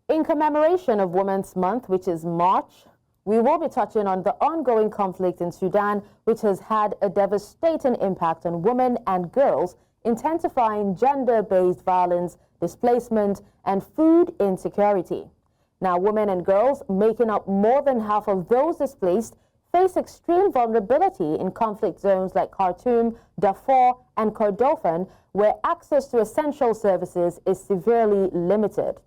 In commemoration of Women's Month, which is March, we will be touching on the ongoing conflict in Sudan, which has had a devastating impact on women and girls, intensifying gender-based violence, displacement, and food insecurity. Now, women and girls, making up more than half of those displaced, face extreme vulnerability in conflict zones like Khartoum, Darfur, and Kordofan, where access to essential services is severely limited.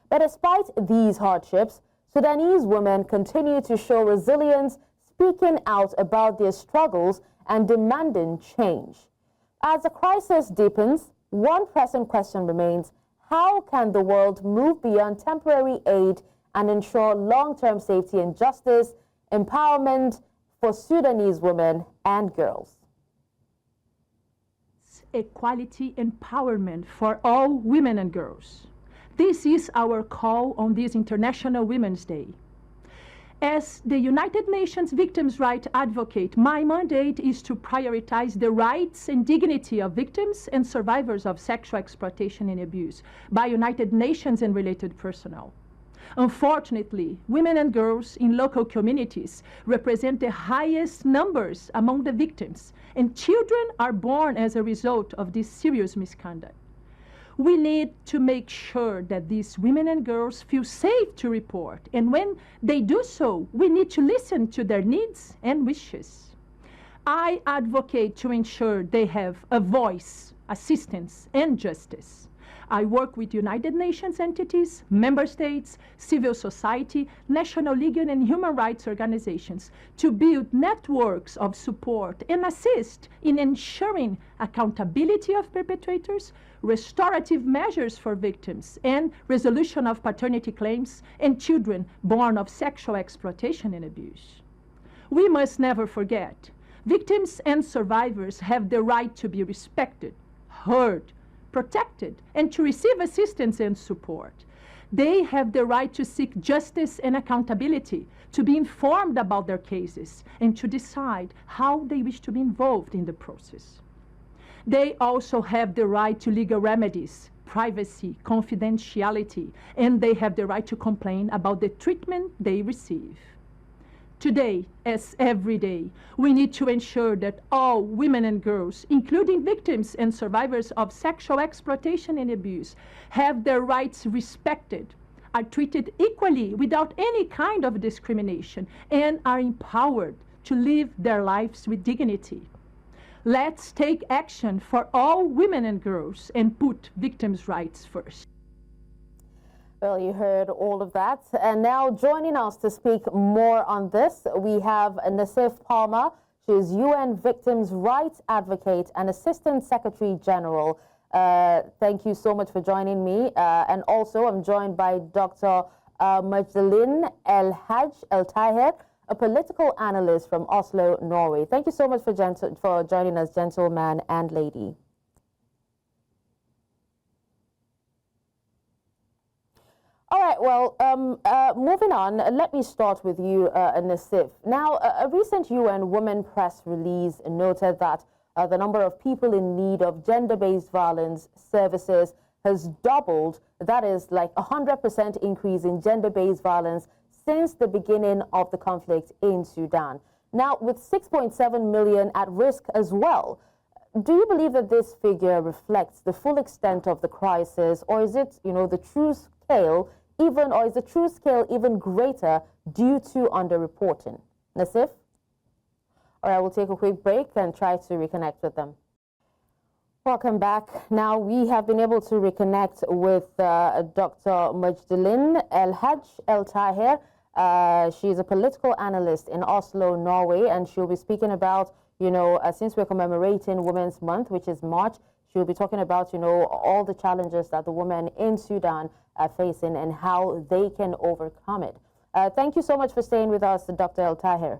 But despite these hardships, Sudanese women continue to show resilience, speaking out about their struggles and demanding change. As the crisis deepens, one pressing question remains: how can the world move beyond temporary aid and ensure long-term safety and justice, empowerment for Sudanese women and girls? Equality empowerment for all women and girls. This is our call on this International Women's Day. As the United Nations Victims' Rights Advocate, my mandate is to prioritize the rights and dignity of victims and survivors of sexual exploitation and abuse by United Nations and related personnel. Unfortunately, women and girls in local communities represent the highest numbers among the victims, and children are born as a result of this serious misconduct. We need to make sure that these women and girls feel safe to report, and when they do so, we need to listen to their needs and wishes. I advocate to ensure they have a voice, assistance, and justice. I work with United Nations entities, member states, civil society, national legal and human rights organizations to build networks of support and assist in ensuring accountability of perpetrators, restorative measures for victims, and resolution of paternity claims and children born of sexual exploitation and abuse. We must never forget, victims and survivors have the right to be respected, heard, protected, and to receive assistance and support. They have the right to seek justice and accountability, to be informed about their cases, and to decide how they wish to be involved in the process. They also have the right to legal remedies, privacy, confidentiality, and they have the right to complain about the treatment they receive. Today, as every day, we need to ensure that all women and girls, including victims and survivors of sexual exploitation and abuse, have their rights respected, are treated equally without any kind of discrimination, and are empowered to live their lives with dignity. Let's take action for all women and girls and put victims' rights first. Well, you heard all of that. And now joining us to speak more on this, we have Nassif Palma. She is UN Victims' Rights Advocate and Assistant Secretary General. Thank you so much for joining me. And also I'm joined by Dr. Majduline El-Haj El-Tahir, a political analyst from Oslo, Norway. Thank you so much for joining us, gentleman and lady. All right, well, moving on, let me start with you, Nassif. Now, a recent UN Women press release noted that the number of people in need of gender-based violence services has doubled. That is like 100% increase in gender-based violence since the beginning of the conflict in Sudan. Now, with 6.7 million at risk as well, do you believe that this figure reflects the full extent of the crisis, or is it, the true scale, or is the true scale even greater due to underreporting? Nassif? All right, we'll take a quick break and try to reconnect with them. Welcome back. Now, we have been able to reconnect with Dr. Majduline El-Haj El-Tahir. She's a political analyst in Oslo, Norway, and she'll be speaking about, since we're commemorating Women's Month, which is March, she'll be talking about, all the challenges that the women in Sudan are facing and how they can overcome it. Thank you so much for staying with us, Dr. El-Tahir.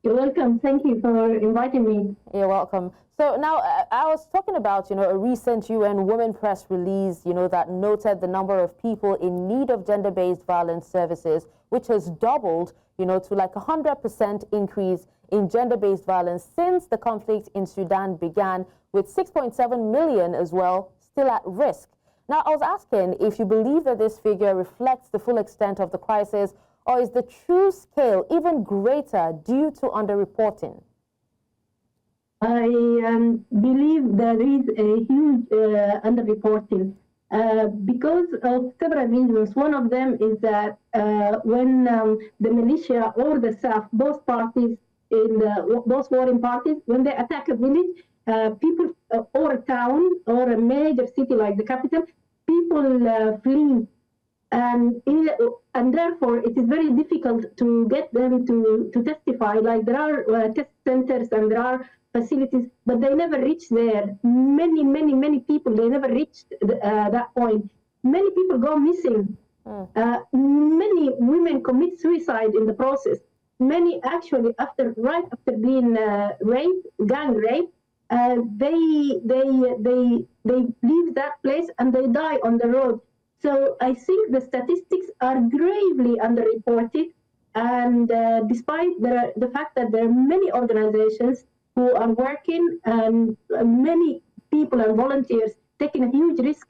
You're welcome. Thank you for inviting me. You're welcome. So now I was talking about, a recent UN Women press release, that noted the number of people in need of gender-based violence services, which has doubled, to like 100% increase in gender-based violence since the conflict in Sudan began, with 6.7 million as well still at risk. Now, I was asking if you believe that this figure reflects the full extent of the crisis, or is the true scale even greater due to underreporting? I believe there is a huge underreporting because of several reasons. One of them is that when the militia or the SAF, both parties both warring parties, when they attack a village, people or a town or a major city like the capital, people flee. And therefore, it is very difficult to get them to testify. Like there are test centers and there are facilities, but they never reach there. Many people, they never reached that point. Many people go missing. Many women commit suicide in the process. Many actually, right after being raped, gang raped, they leave that place and they die on the road. So I think the statistics are gravely underreported, and despite the fact that there are many organizations who are working and many people and volunteers taking a huge risk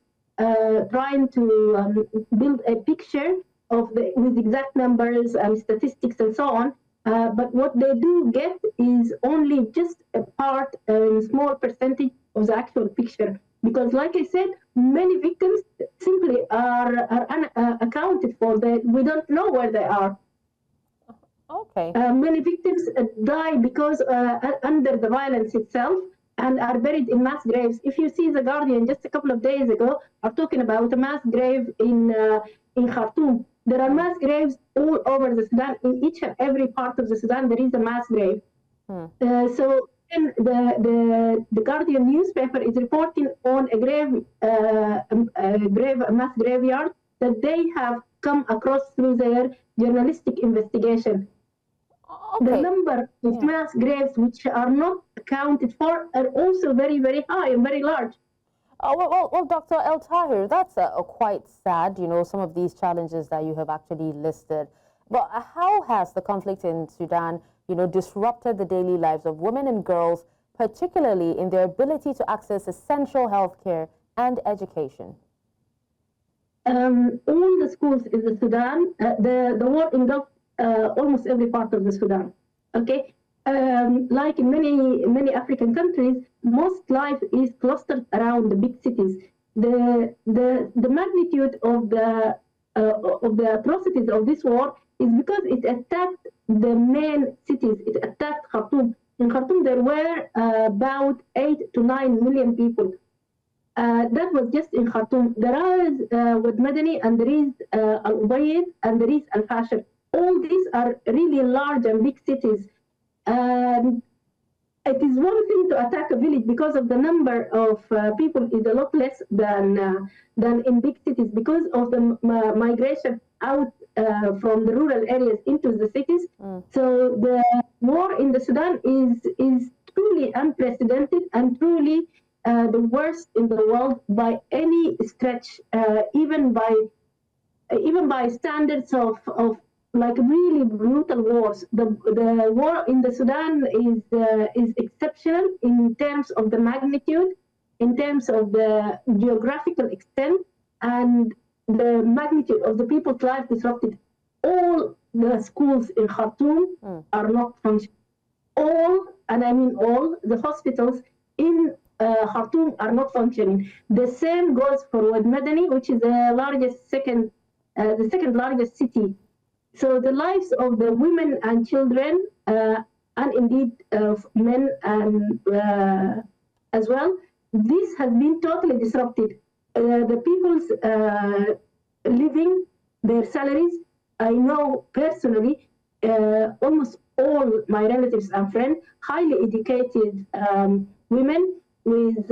trying to build a picture with exact numbers and statistics and so on, but what they do get is only just a part, a small percentage of the actual picture. Because, like I said, many victims simply are unaccounted for. We don't know where they are. Okay. Many victims die because under the violence itself and are buried in mass graves. If you see The Guardian just a couple of days ago, are talking about a mass grave in Khartoum. There are mass graves all over the Sudan. In each and every part of the Sudan, there is a mass grave. So the Guardian newspaper is reporting on a mass graveyard that they have come across through their journalistic investigation. Okay. The number of mass graves which are not accounted for are also very, very high and very large. Well, Dr. El-Tahir, that's quite sad, some of these challenges that you have actually listed. But how has the conflict in Sudan, disrupted the daily lives of women and girls, particularly in their ability to access essential health care and education? All the schools in the Sudan, the war engulfed almost every part of the Sudan. Okay, like in many African countries, most life is clustered around the big cities. The magnitude of the atrocities of this war is because it attacked the main cities. It attacked Khartoum. In Khartoum, there were about 8 to 9 million people. That was just in Khartoum. There is Wad Madani, and there is Al-Ubayd, and there is Al-Fashir. All these are really large and big cities. It is one thing to attack a village because of the number of people is a lot less than in big cities because of the migration out from the rural areas into the cities. So the war in the Sudan is truly unprecedented and truly the worst in the world by any stretch, even by standards of like really brutal wars. The war in the Sudan is exceptional in terms of the magnitude, in terms of the geographical extent, and the magnitude of the people's life disrupted. All the schools in Khartoum are not functioning. All, and I mean all, the hospitals in Khartoum are not functioning. The same goes for Wad Madani, which is the second largest city. So the lives of the women and children, and indeed of men and as well, this has been totally disrupted. The people's living, their salaries, I know personally, almost all my relatives and friends, highly educated women with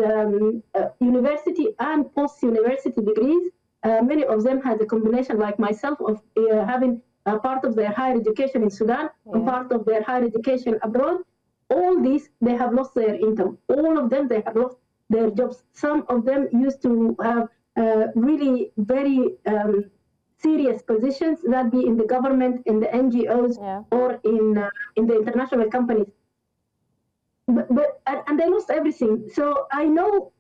university and post-university degrees. Many of them had a combination like myself of having part of their higher education in Sudan and part of their higher education abroad. All these, they have lost their income. All of them, they have lost their jobs. Some of them used to have really very serious positions, that be in the government, in the NGOs, or in the international companies. And they lost everything. So I know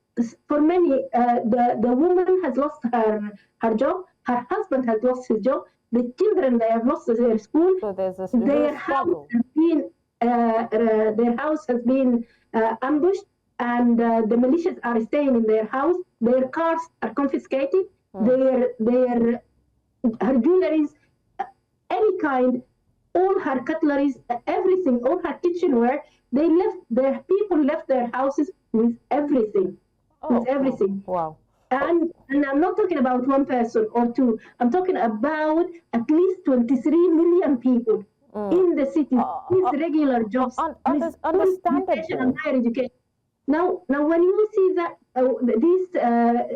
for many, the woman has lost her job, her husband has lost his job, the children, they have lost their school, So there's a their real house struggle. has been ambushed, and the militias are staying in their house. Their cars are confiscated. Their her jewelries, any kind, all her cutleries, everything, all her kitchenware. Their people left their houses with everything, with everything. Wow. And I'm not talking about one person or two. I'm talking about at least 23 million people in the city with regular jobs, with education and higher education. Now, when you see that these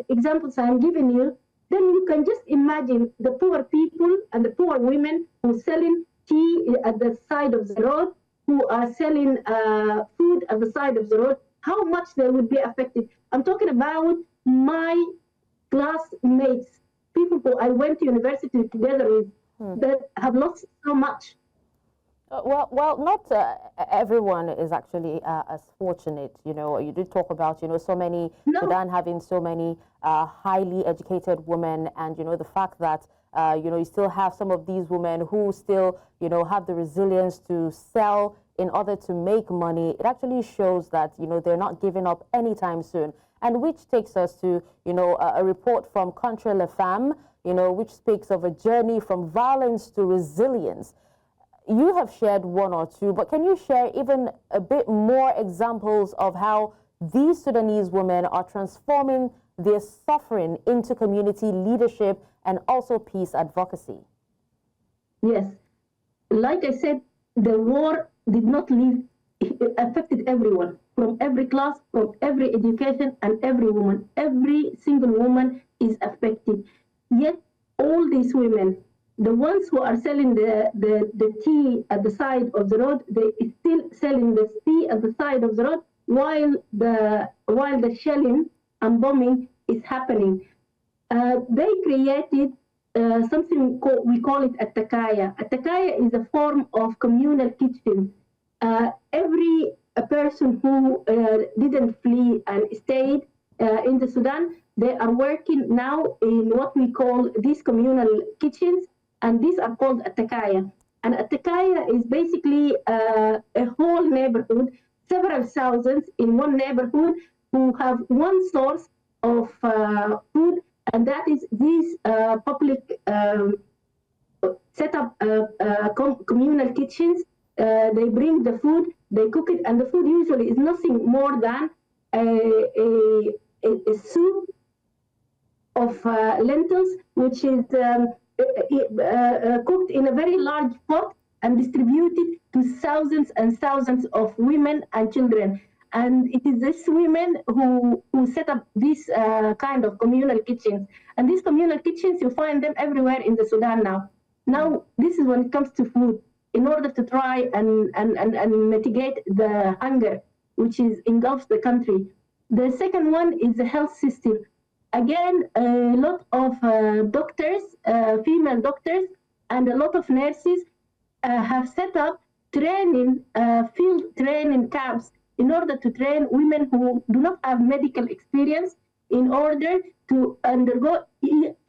examples I'm giving you, then you can just imagine the poor people and the poor women who are selling tea at the side of the road, who are selling food at the side of the road, how much they would be affected. I'm talking about my classmates, people who I went to university together with, that have lost so much. Well, not everyone is actually as fortunate. You know, you did talk about, so many, Sudan having so many highly educated women, and, the fact that, you still have some of these women who still, have the resilience to sell in order to make money. It actually shows that, they're not giving up anytime soon. And which takes us to, a report from Contre La Femme, which speaks of a journey from violence to resilience. You have shared one or two, but can you share even a bit more examples of how these Sudanese women are transforming their suffering into community leadership and also peace advocacy? Yes. Like I said, the war did not leave, it affected everyone, from every class, from every education, and every woman. Every single woman is affected. Yet, all these women, the ones who are selling the tea at the side of the road, they still selling the tea at the side of the road while the shelling and bombing is happening. They created something we call it attakaya. Attakaya is a form of communal kitchen. Every person who didn't flee and stayed in the Sudan, they are working now in what we call these communal kitchens, and these are called attakaya. And attakaya is basically a whole neighborhood, several thousands in one neighborhood, who have one source of food, and that is these public set up communal kitchens. They bring the food, they cook it, and the food usually is nothing more than a soup of lentils, which is cooked in a very large pot and distributed to thousands and thousands of women and children. And it is these women who set up these kind of communal kitchens. And these communal kitchens, you find them everywhere in the Sudan now. Now, this is when it comes to food, in order to try and mitigate the hunger, which engulfs the country. The second one is the health system. Again, a lot of doctors, female doctors, and a lot of nurses have set up training, field training camps in order to train women who do not have medical experience in order to undergo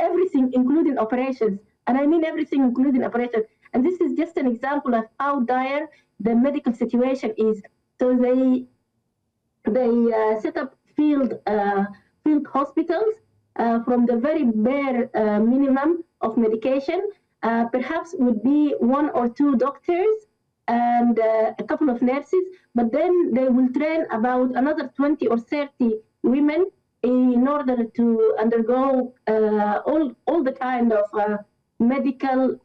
everything, including operations. And I mean everything, including operations. And this is just an example of how dire the medical situation is. So they set up field hospitals from the very bare minimum of medication. Perhaps would be one or two doctors and a couple of nurses, but then they will train about another 20 or 30 women in order to undergo all the kind of medical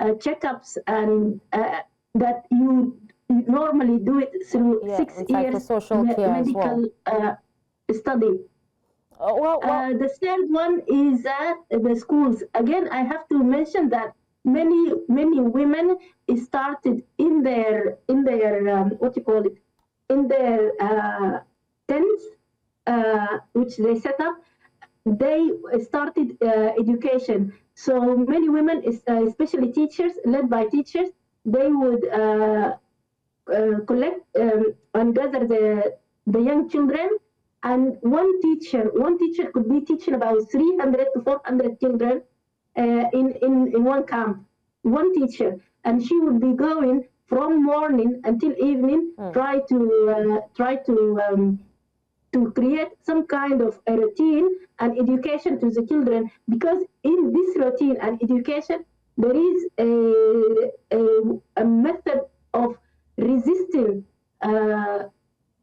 checkups and that you normally do it through 6 years medical study. The third one is the schools. Again, I have to mention that many women started in their what you call it, in their tents, which they set up. They started education. So many women, especially teachers, led by teachers, they would collect and gather the young children And one teacher could be teaching about 300 to 400 children in one camp. One teacher, and she would be going from morning until evening, try to create some kind of a routine and education to the children, because in this routine and education there is a method of resisting the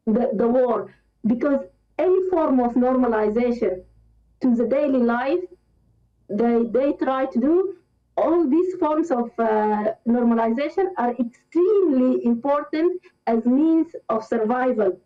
war, because any form of normalization to the daily life they try to do, all these forms of normalization are extremely important as means of survival.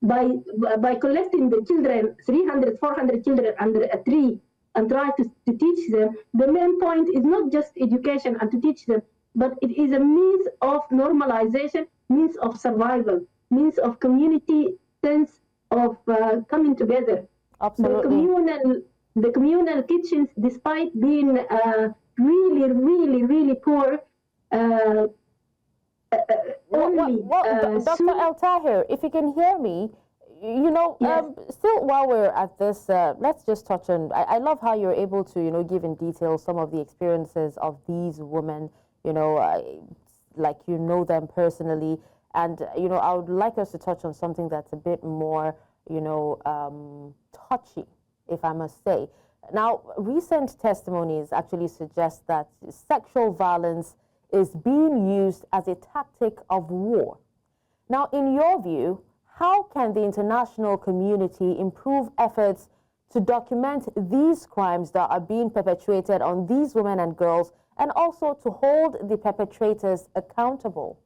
By collecting the children, 300, 400 children under a tree, and try to teach them, the main point is not just education and to teach them, but it is a means of normalization, means of survival, means of community sense of coming together. Absolutely. The communal kitchens, despite being really poor, Dr. El-Tahir, if you can hear me, you know, yes. Still while we're at this, let's just touch on, I love how you're able to, you know, give in detail some of the experiences of these women, you know, like you know them personally. And, you know, I would like us to touch on something that's a bit more, you know, touchy, if I must say. Now, recent testimonies actually suggest that sexual violence is being used as a tactic of war. Now, in your view, how can the international community improve efforts to document these crimes that are being perpetrated on these women and girls, and also to hold the perpetrators accountable?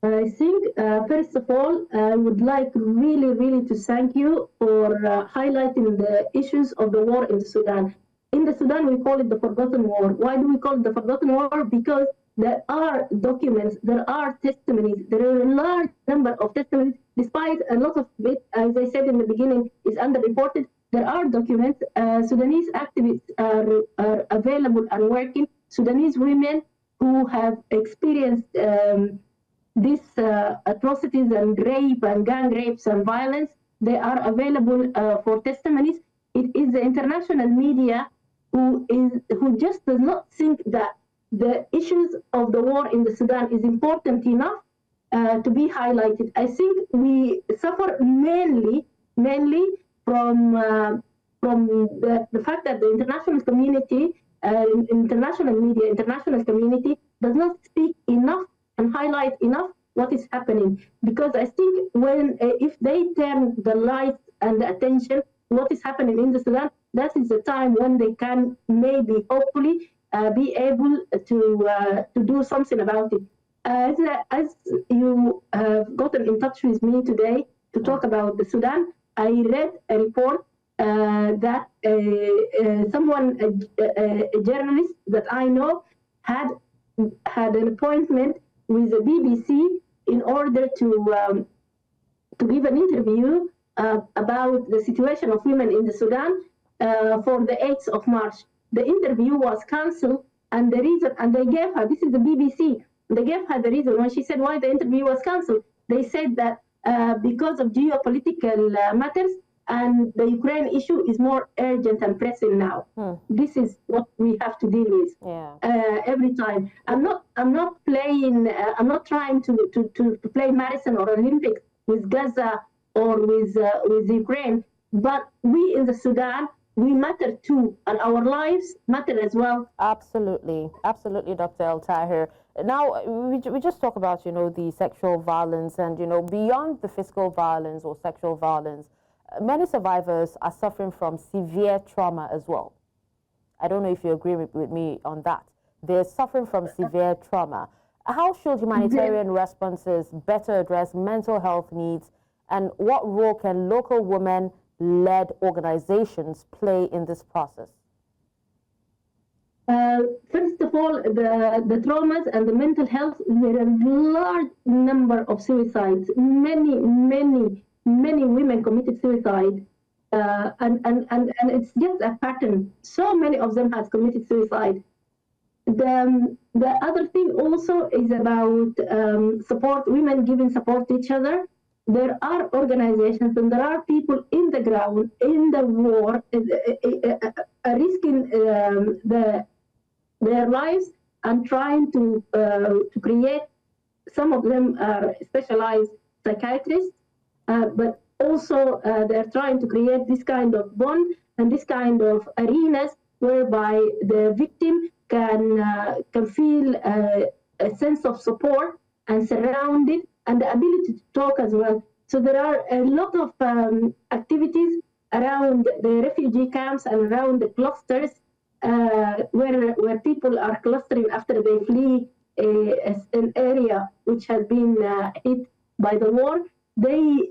I think, first of all, I would like really to thank you for highlighting the issues of the war in Sudan. In the Sudan, we call it the forgotten war. Why do we call it the forgotten war? Because there are documents, there are testimonies, there are a large number of testimonies, despite a lot of it, as I said in the beginning, is underreported. There are documents. Sudanese activists are available and working. Sudanese women who have experienced these atrocities and rape and gang rapes and violence, they are available for testimonies. It is the international media who just does not think that the issues of the war in the Sudan is important enough to be highlighted. I think we suffer mainly from the fact that the international community, international media, international community does not speak enough and highlight enough what is happening. Because I think when if they turn the lights and the attention what is happening in the Sudan, that is the time when they can maybe, hopefully, be able to do something about it. As you have gotten in touch with me today to talk about the Sudan, I read a report that someone, a journalist that I know, had an appointment with the BBC in order to give an interview about the situation of women in the Sudan for the 8th of March. The interview was cancelled, and the reason, and they gave her, this is the BBC, they gave her the reason when she said why the interview was cancelled. They said that because of geopolitical matters, and the Ukraine issue is more urgent and pressing now. This is what we have to deal with every time. I'm not playing. I'm not trying to play marathon or Olympics with Gaza or with Ukraine. But we in the Sudan, we matter too, and our lives matter as well. Absolutely, absolutely, Dr. El-Tahir. Now, we just talk about, you know, the sexual violence, and, you know, beyond the physical violence or sexual violence, many survivors are suffering from severe trauma as well. I don't know if you agree with me on that. They're suffering from severe trauma. How should humanitarian responses better address mental health needs, and what role can local women-led organizations play in this process? First of all, the traumas and the mental health, there are a large number of suicides. Many women committed suicide, and it's just a pattern. So many of them have committed suicide. The other thing also is about support, women giving support to each other. there are organizations and there are people in the ground, in the war, risking their lives and trying to create. Some of them are specialized psychiatrists, but also they're trying to create this kind of bond and this kind of arenas whereby the victim can feel a sense of support and surrounded, and the ability to talk as well. So there are a lot of activities around the refugee camps and around the clusters where people are clustering after they flee an area which has been hit by the war. There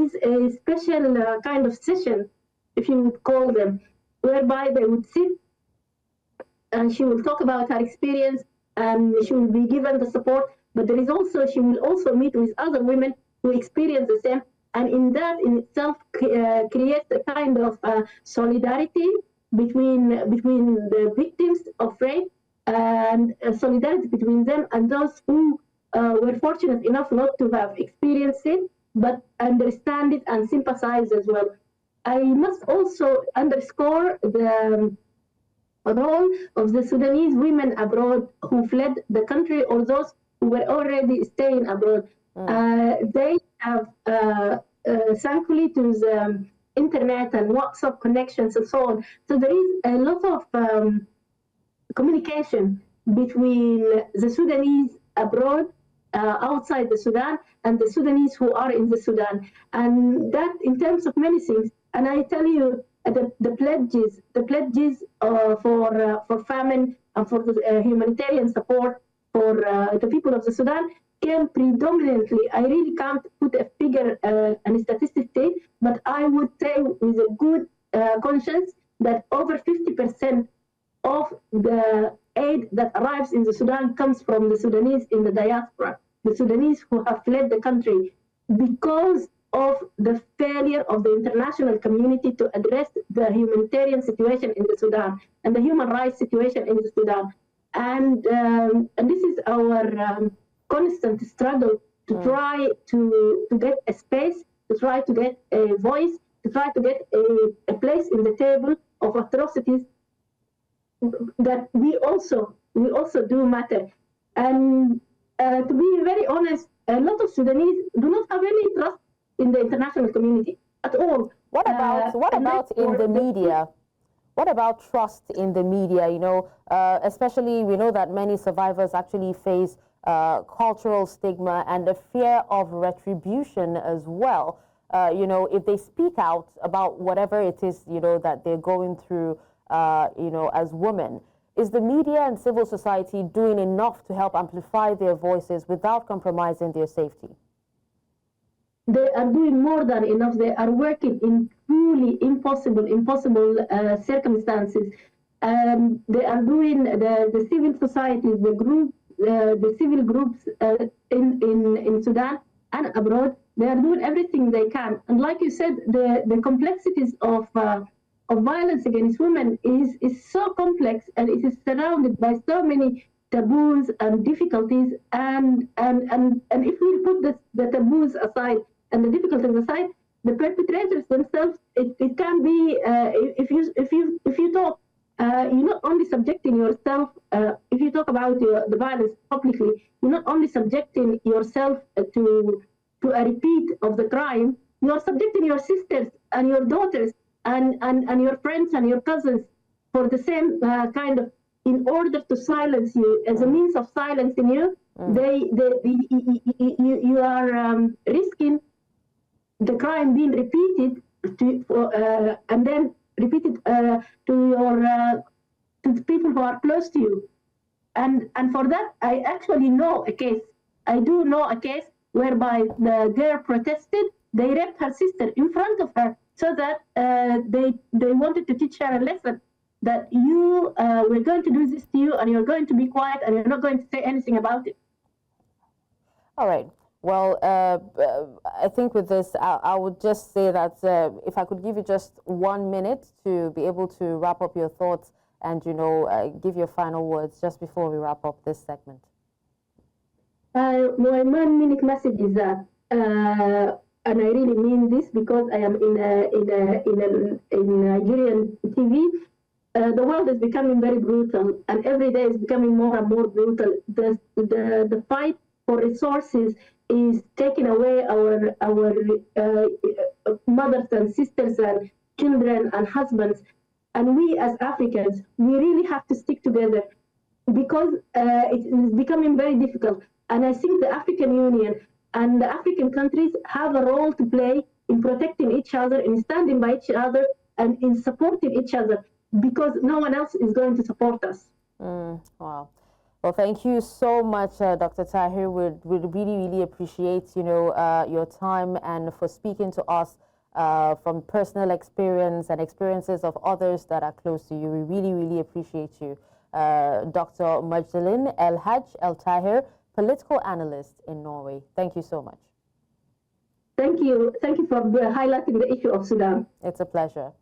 is a special kind of session, if you would call them, whereby they would sit and she will talk about her experience and she will be given the support. But there is also, she will also meet with other women who experience the same. And in that in itself creates a kind of solidarity between the victims of rape and solidarity between them and those who were fortunate enough not to have experienced it, but understand it and sympathize as well. I must also underscore the role of the Sudanese women abroad who fled the country or those who were already staying abroad. They have, thankfully to the internet and WhatsApp connections and so on. So there is a lot of communication between the Sudanese abroad, outside the Sudan, and the Sudanese who are in the Sudan. And that in terms of many things. And I tell you, the pledges for famine and for the humanitarian support for the people of the Sudan came predominantly. I really can't put a figure and a statistic to it, but I would say with a good conscience that over 50% of the aid that arrives in the Sudan comes from the Sudanese in the diaspora, the Sudanese who have fled the country because of the failure of the international community to address the humanitarian situation in the Sudan and the human rights situation in the Sudan. And this is our constant struggle to try to get a space, to try to get a voice, to try to get a place in the table of atrocities that we also do matter. And to be very honest, a lot of Sudanese do not have any trust in the international community at all. What about in the media? What about trust in the media? You know, especially we know that many survivors actually face cultural stigma and the fear of retribution as well. You know, if they speak out about whatever it is, you know, that they're going through, you know, as women, is the media and civil society doing enough to help amplify their voices without compromising their safety? They are doing more than enough. They are working in truly impossible circumstances. They are doing the civil societies, the civil groups in Sudan and abroad. They are doing everything they can. And like you said, the complexities of violence against women is so complex, and it is surrounded by so many taboos and difficulties. And if we put the taboos aside and the difficulties aside, the perpetrators themselves, it can be if you talk, you're not only subjecting yourself. If you talk about the violence publicly, you're not only subjecting yourself to a repeat of the crime. You are subjecting your sisters and your daughters and your friends and your cousins for the same kind of, in order to silence you, as a means of silencing you. You are risking the crime being repeated and then repeated to the people who are close to you. And for that, I actually know a case. I do know a case whereby the girl protested. They raped her sister in front of her, so that they wanted to teach her a lesson, that you we're going to do this to you, and you're going to be quiet, and you're not going to say anything about it. All right. Well, I think with this, I would just say that if I could give you just 1 minute to be able to wrap up your thoughts and, you know, give your final words just before we wrap up this segment. My 1 minute message is that and I really mean this because I am in Nigerian TV. The world is becoming very brutal, and every day is becoming more and more brutal. The fight for resources is taking away our mothers and sisters and children and husbands. And we as Africans, we really have to stick together because it is becoming very difficult. And I think the African Union and the African countries have a role to play in protecting each other, in standing by each other, and in supporting each other, because no one else is going to support us. Wow. Well, thank you so much, Dr. Tahir. We really, really appreciate, your time and for speaking to us from personal experience and experiences of others that are close to you. We really, really appreciate you. Dr. Majduline El-Haj El-Tahir, political analyst in Norway. Thank you so much. Thank you. Thank you for highlighting the issue of Sudan. It's a pleasure.